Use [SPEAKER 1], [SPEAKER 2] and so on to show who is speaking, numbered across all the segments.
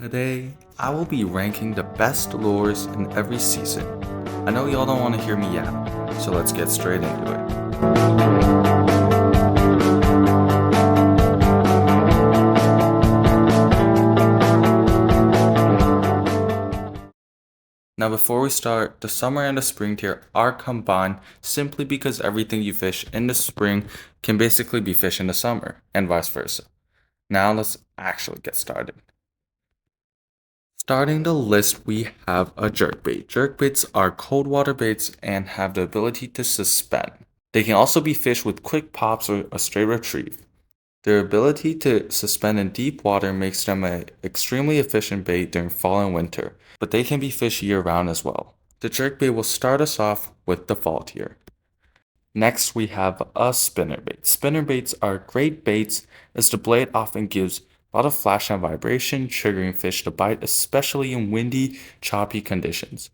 [SPEAKER 1] Today, I will be ranking the best lures in every season. I know y'all don't want to hear me yap, so let's get straight into it. Now before we start, the summer and the spring tier are combined simply because everything you fish in the spring can basically be fished in the summer, and vice versa. Now let's actually get started. Starting the list, we have a jerkbait. Jerkbaits are cold water baits and have the ability to suspend. They can also be fished with quick pops or a straight retrieve. Their ability to suspend in deep water makes them an extremely efficient bait during fall and winter, but they can be fished year-round as well. The jerkbait will start us off with the fall tier. Next, we have a spinnerbait. Spinnerbaits are great baits as the blade often gives a lot of flash and vibration, triggering fish to bite, especially in windy, choppy conditions.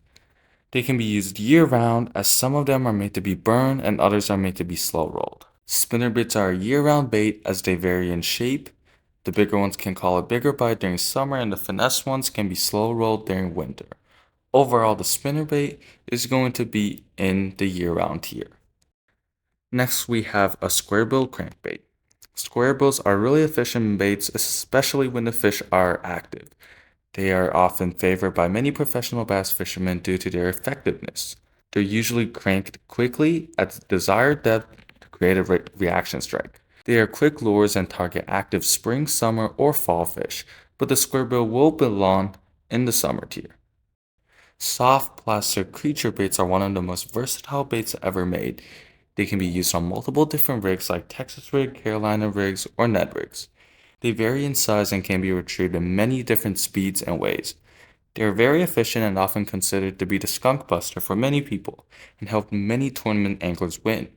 [SPEAKER 1] They can be used year-round as some of them are made to be burned and others are made to be slow-rolled. Spinnerbaits are a year-round bait as they vary in shape. The bigger ones can call a bigger bite during summer and the finesse ones can be slow-rolled during winter. Overall, the spinnerbait is going to be in the year-round tier. Next, we have a squarebill crankbait. Squarebills are really efficient baits, especially when the fish are active. They are often favored by many professional bass fishermen due to their effectiveness. They're usually cranked quickly at the desired depth to create a reaction strike. They are quick lures and target active spring, summer, or fall fish, but the squarebill will belong in the summer tier. Soft plastic creature baits are one of the most versatile baits ever made. They can be used on multiple different rigs like Texas rig, Carolina rigs, or Ned rigs. They vary in size and can be retrieved in many different speeds and ways. They are very efficient and often considered to be the skunk buster for many people and help many tournament anglers win.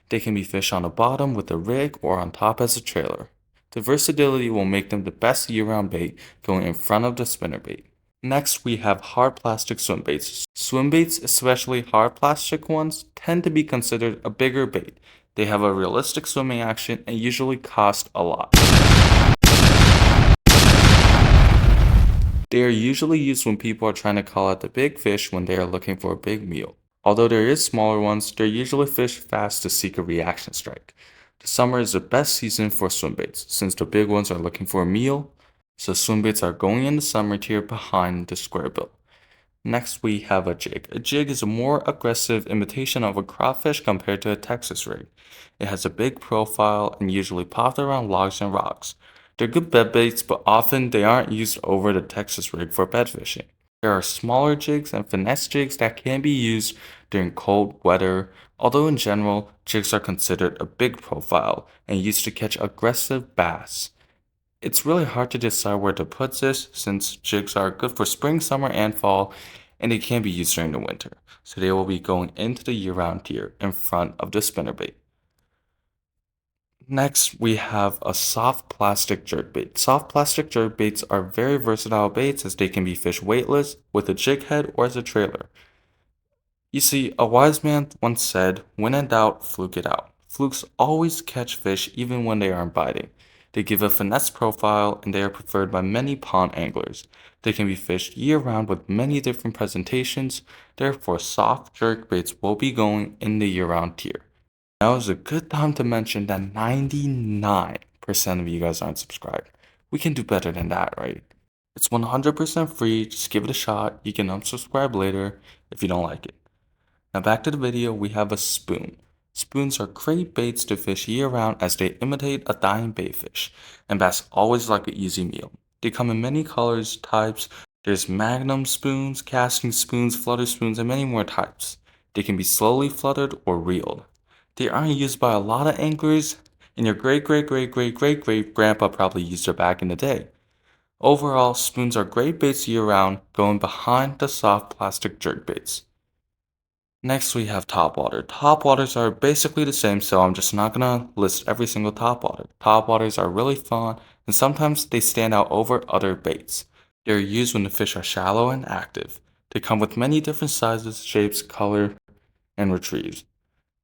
[SPEAKER 1] They can be fished on the bottom with a rig or on top as a trailer. The versatility will make them the best year-round bait going in front of the spinnerbait. Next, we have hard plastic swim baits. Swim baits, especially hard plastic ones, tend to be considered a bigger bait. They have a realistic swimming action and usually cost a lot. They are usually used when people are trying to call out the big fish when they are looking for a big meal. Although there is smaller ones, they're usually fished fast to seek a reaction strike. The summer is the best season for swim baits, since the big ones are looking for a meal, so swim baits are going in the summer tier behind the squarebill. Next, we have a jig. A jig is a more aggressive imitation of a crawfish compared to a Texas rig. It has a big profile and usually popped around logs and rocks. They're good bed baits, but often they aren't used over the Texas rig for bed fishing. There are smaller jigs and finesse jigs that can be used during cold weather, although in general, jigs are considered a big profile and used to catch aggressive bass. It's really hard to decide where to put this since jigs are good for spring, summer, and fall, and they can be used during the winter. So they will be going into the year-round tier in front of the spinnerbait. Next, we have a soft plastic jerkbait. Soft plastic jerkbaits are very versatile baits as they can be fished weightless, with a jig head, or as a trailer. You see, a wise man once said, "When in doubt, fluke it out." Flukes always catch fish even when they aren't biting. They give a finesse profile and they are preferred by many pond anglers. They can be fished year-round with many different presentations, therefore soft jerkbaits will be going in the year-round tier. Now is a good time to mention that 99% of you guys aren't subscribed. We can do better than that, right? It's 100% free, just give it a shot. You can unsubscribe later if you don't like it. Now back to the video, we have a spoon. Spoons are great baits to fish year-round as they imitate a dying baitfish, and bass always like an easy meal. They come in many colors, types. There's magnum spoons, casting spoons, flutter spoons, and many more types. They can be slowly fluttered or reeled. They aren't used by a lot of anglers, and your great-great-great-great-great-great-grandpa probably used it back in the day. Overall, spoons are great baits year-round, going behind the soft plastic jerkbaits. Next, we have topwater. Topwaters are basically the same, so I'm just not gonna list every single topwater. Topwaters are really fun, and sometimes they stand out over other baits. They're used when the fish are shallow and active. They come with many different sizes, shapes, color, and retrieves.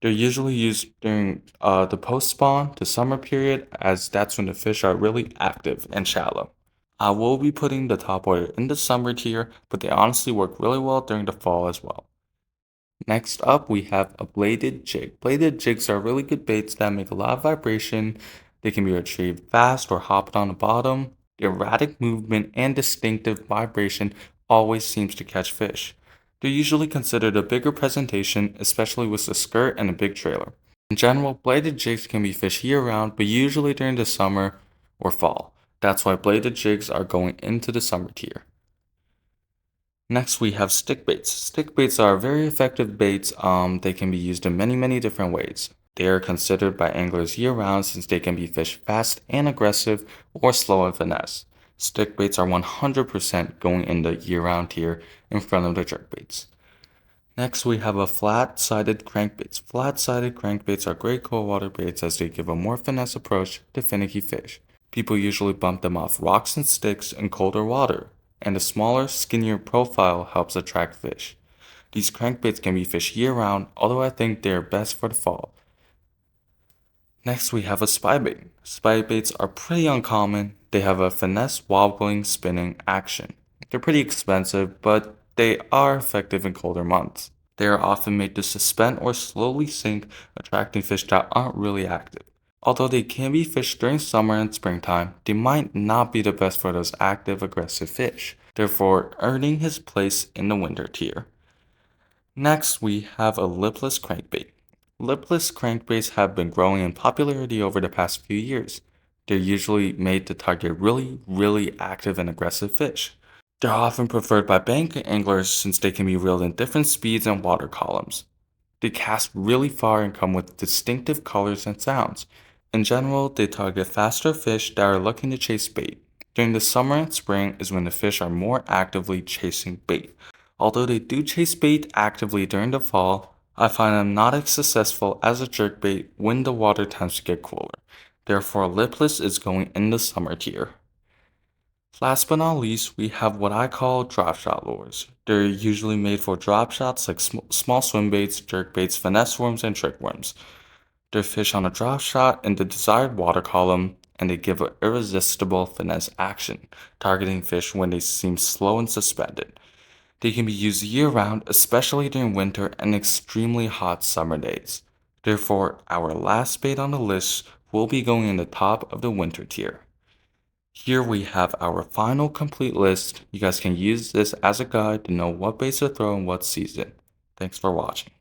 [SPEAKER 1] They're usually used during the post-spawn, the summer period, as that's when the fish are really active and shallow. I will be putting the Topwater in the summer tier, but they honestly work really well during the fall as well. Next up, we have a bladed jig. Bladed jigs are really good baits that make a lot of vibration. They can be retrieved fast or hopped on the bottom. The erratic movement and distinctive vibration always seems to catch fish. They're usually considered a bigger presentation, especially with a skirt and a big trailer. In general, bladed jigs can be fished year-round, but usually during the summer or fall. That's why bladed jigs are going into the summer tier. Next, we have stickbaits. Stickbaits are very effective baits. They can be used in many different ways. They are considered by anglers year-round since they can be fished fast and aggressive or slow and finesse. Stickbaits are 100% going in the year-round tier in front of the jerkbaits. Next, we have a flat-sided crankbaits. Flat-sided crankbaits are great cold water baits as they give a more finesse approach to finicky fish. People usually bump them off rocks and sticks in colder water, and a smaller, skinnier profile helps attract fish. These crankbaits can be fished year-round, although I think they are best for the fall. Next, we have a spybait. Spybaits are pretty uncommon. They have a finesse, wobbling, spinning action. They're pretty expensive, but they are effective in colder months. They are often made to suspend or slowly sink, attracting fish that aren't really active. Although they can be fished during summer and springtime, they might not be the best for those active, aggressive fish, therefore earning his place in the winter tier. Next, we have a lipless crankbait. Lipless crankbaits have been growing in popularity over the past few years. They're usually made to target really active and aggressive fish. They're often preferred by bank anglers since they can be reeled in different speeds and water columns. They cast really far and come with distinctive colors and sounds. In general, they target faster fish that are looking to chase bait. During the summer and spring is when the fish are more actively chasing bait. Although they do chase bait actively during the fall, I find them not as successful as a jerkbait when the water tends to get cooler. Therefore, lipless is going in the summer tier. Last but not least, we have what I call dropshot lures. They're usually made for drop shots like small swim baits, jerk baits, finesse worms, and trick worms. They're fish on a drop shot in the desired water column, and they give an irresistible finesse action, targeting fish when they seem slow and suspended. They can be used year-round, especially during winter and extremely hot summer days. Therefore, our last bait on the list will be going in the top of the winter tier. Here we have our final complete list. You guys can use this as a guide to know what baits to throw in what season. Thanks for watching.